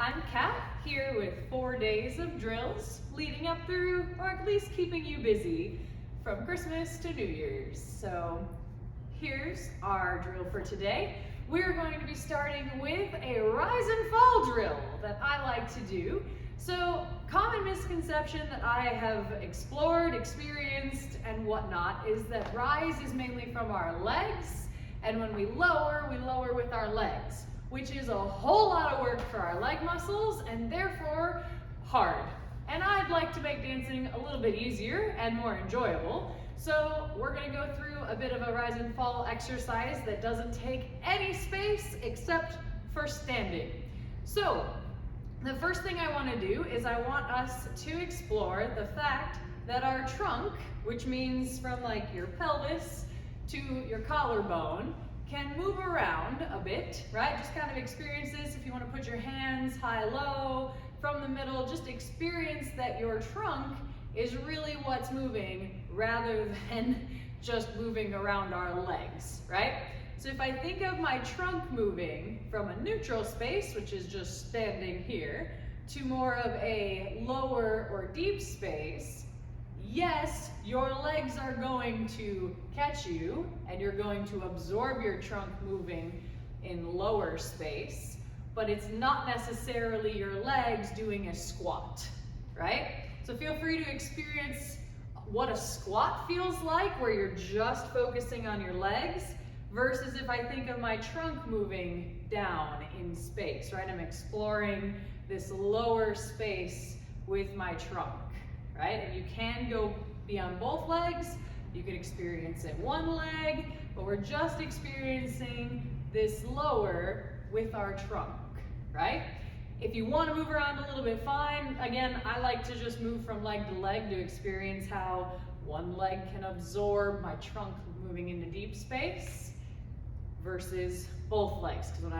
I'm Kat, here with 4 days of drills leading up through, or at least keeping you busy, from Christmas to New Year's. So here's our drill for today. We're going to be starting with a rise and fall drill that I like to do. So common misconception that I have explored, experienced, and whatnot is that rise is mainly from our legs, and when we lower with our legs, which is a whole lot of work for our leg muscles and therefore hard. And I'd like to make dancing a little bit easier and more enjoyable. So we're going to go through a bit of a rise and fall exercise that doesn't take any space except for standing. So the first thing I want to do is I want us to explore the fact that our trunk, which means from like your pelvis to your collarbone, can move around a bit, right? Just kind of experience this. If you want to put your hands high-low from the middle, just experience that your trunk is really what's moving rather than just moving around our legs, right? So if I think of my trunk moving from a neutral space, which is just standing here, to more of a lower or deep space, yes, your legs are going to catch you and you're going to absorb your trunk moving in lower space, but it's not necessarily your legs doing a squat, right? So feel free to experience what a squat feels like, where you're just focusing on your legs, versus if I think of my trunk moving down in space, right? I'm exploring this lower space with my trunk, right? And you can go be on both legs. You can experience it one leg, but we're just experiencing this lower with our trunk, right? If you want to move around a little bit, fine. Again, I like to just move from leg to leg to experience how one leg can absorb my trunk moving into deep space versus both legs. Because when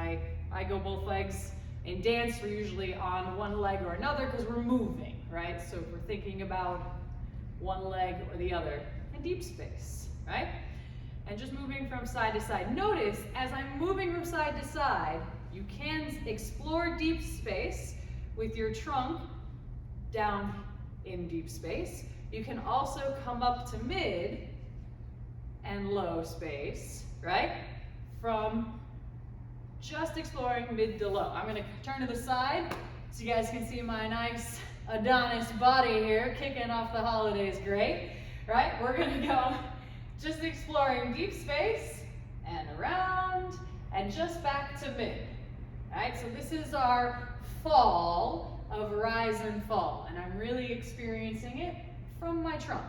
I go both legs in dance, we're usually on one leg or another because we're moving, right? So if we're thinking about one leg or the other in deep space, right? And just moving from side to side. Notice as I'm moving from side to side, you can explore deep space with your trunk down in deep space. You can also come up to mid and low space, right? From just exploring mid to low. I'm going to turn to the side so you guys can see my nice Adonis body here, kicking off the holidays great, right? We're going to go just exploring deep space and around and just back to mid, right? So this is our fall of rise and fall, and I'm really experiencing it from my trunk.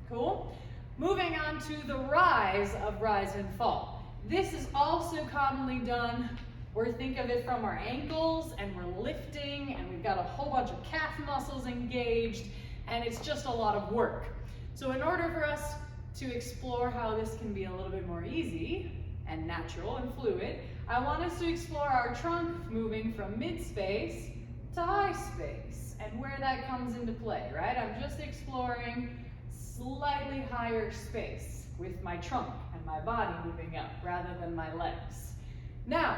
Cool? Moving on to the rise of rise and fall. This is also commonly done where think of it from our ankles and we're lifting and we've got a whole bunch of calf muscles engaged and it's just a lot of work. So in order for us to explore how this can be a little bit more easy and natural and fluid, I want us to explore our trunk moving from mid space to high space and where that comes into play, right? I'm just exploring slightly higher space with my trunk and my body moving up rather than my legs. Now,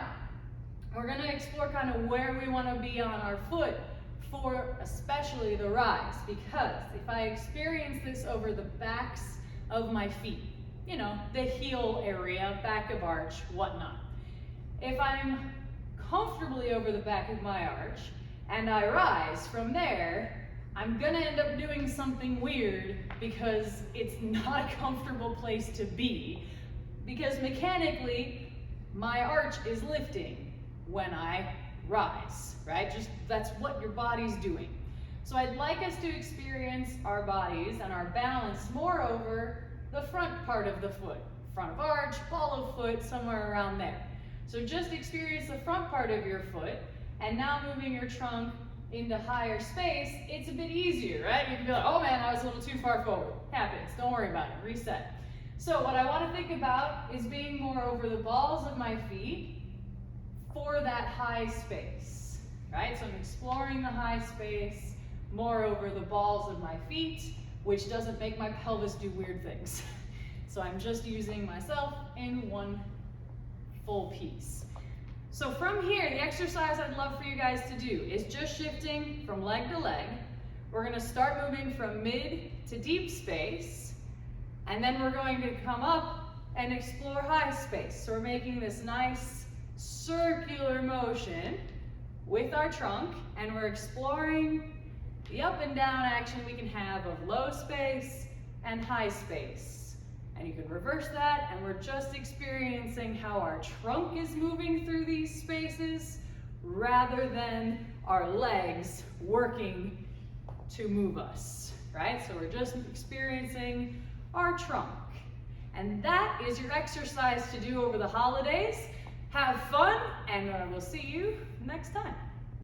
we're going to explore kind of where we want to be on our foot for especially the rise, because if I experience this over the backs of my feet, you know, the heel area, back of arch, whatnot. If I'm comfortably over the back of my arch and I rise from there, I'm going to end up doing something weird because it's not a comfortable place to be, because mechanically my arch is lifting when I rise, right? Just that's what your body's doing. So I'd like us to experience our bodies and our balance more over the front part of the foot, front of arch, ball of foot, somewhere around there. So just experience the front part of your foot, and now moving your trunk into higher space, it's a bit easier, right? You can be like, oh man, I was a little too far forward. Happens, don't worry about it, reset. So what I want to think about is being more over the balls of my feet for that high space, right? So I'm exploring the high space more over the balls of my feet, which doesn't make my pelvis do weird things. So I'm just using myself in one full piece. So from here, the exercise I'd love for you guys to do is just shifting from leg to leg. We're going to start moving from mid to deep space, and then we're going to come up and explore high space. So we're making this nice circular motion with our trunk, and we're exploring the up and down action we can have of low space and high space. And you can reverse that, and we're just experiencing how our trunk is moving through these spaces rather than our legs working to move us, right? So we're just experiencing our trunk. And that is your exercise to do over the holidays. Have fun, and we'll see you next time.